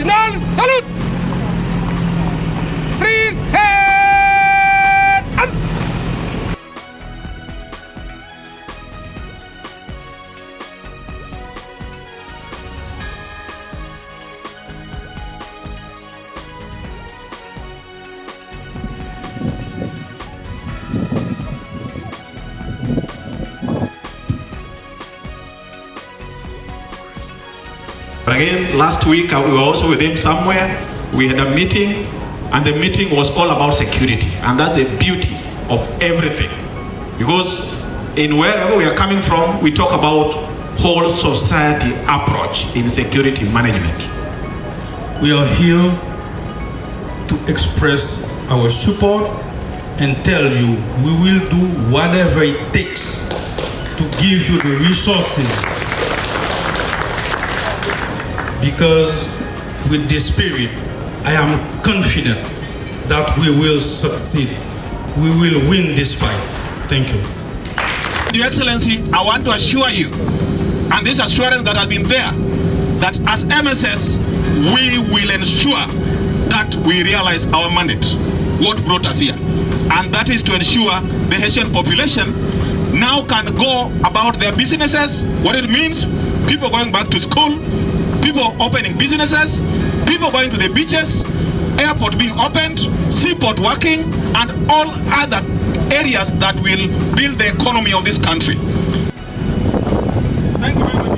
National salute! Please head up! Again, last week we were also with him somewhere. We had a meeting, and the meeting was all about security, and that's the beauty of everything. Because in wherever we are coming from, we talk about whole society approach in security management. We are here to express our support and tell you we will do whatever it takes to give you the resources, because with this spirit I am confident that we will succeed. We will win this fight. Thank you. Your Excellency, I want to assure you, and this assurance that has been there, that as MSS we will ensure that we realize our mandate, what brought us here, and that is to ensure the Haitian population now can go about their businesses. What it means: people going back to school, people opening businesses, people going to the beaches, airport being opened, seaport working, and all other areas that will build the economy of this country. Thank you very much.